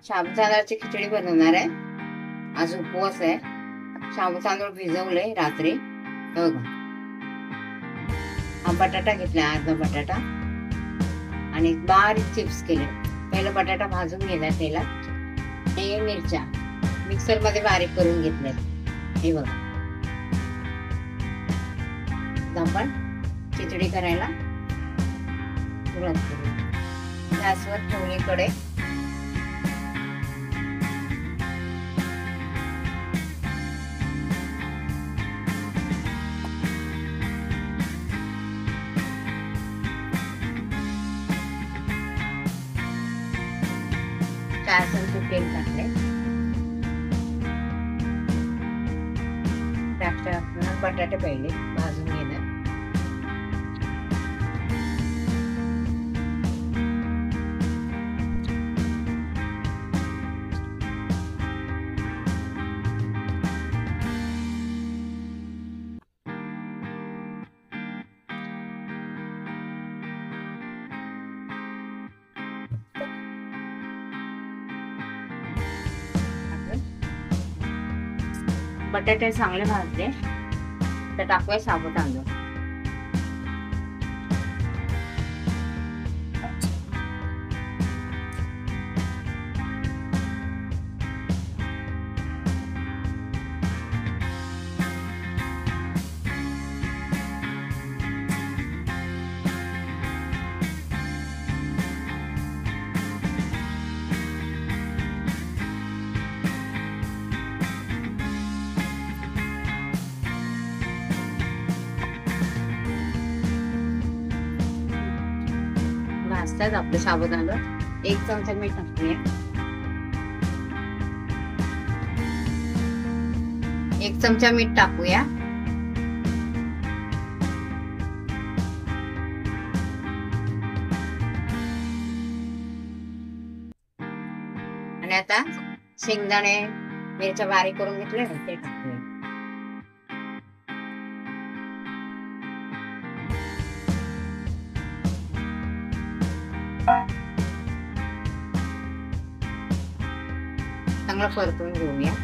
शाबू तांदळाची खिचडी बनवणार आहे। आज उपवास आहे। शाबू तांदूळ भिजवले रात्री। बघा, हा बटाटा घेतला, अर्धा बटाटा आणि बारीक चिप्स केले। पहिला बटाटा भाजून घेतला तेलात आणि मिरच्या मिक्सर मध्ये बारीक करून घेतल्या। हे बघा, आपण खिचडी करायला सुरुवात करू। गॅसवर ठेवली कढई। चार चमचे तेल टाकले। बटाटे पहिले भाजून घेणार। बटाटे चांगले भाजले तर टाकूया शाबू तांदूळ। भाजतात आपले शाबू तांदूळ। एक चमचा मीठ टाकूया। एक चमचा मीठ टाकूया। आणि आता शेंगदाणे मिरच्या बारीक करून घेतले ते टाकूया। चांगलं परतून घेऊया।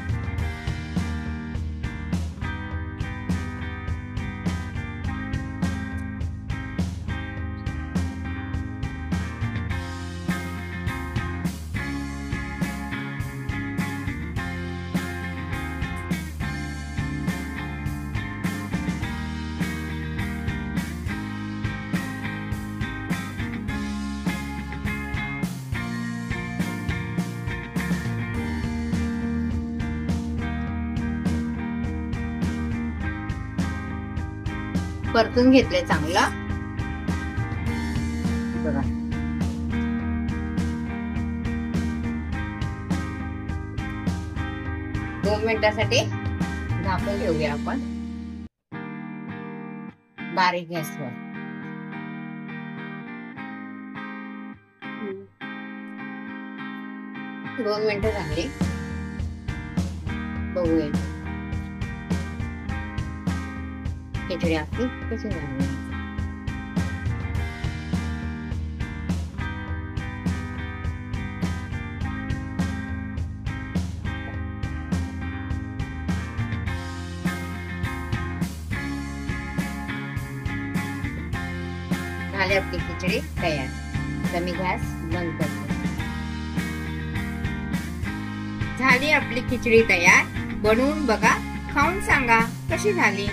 परतून घेतले चांगला। बघा, दोन मिनिटांसाठी झाकून ठेवूया आपण बारीक गॅसवर। दोन मिनिटं झाली, बघूया खिचडी आपली कशी झाली। झाली आपली खिचडी तयार। आता मी गॅस बंद करते। झाली आपली खिचडी तयार। बनवून बघा, खाऊन सांगा कशी झाली।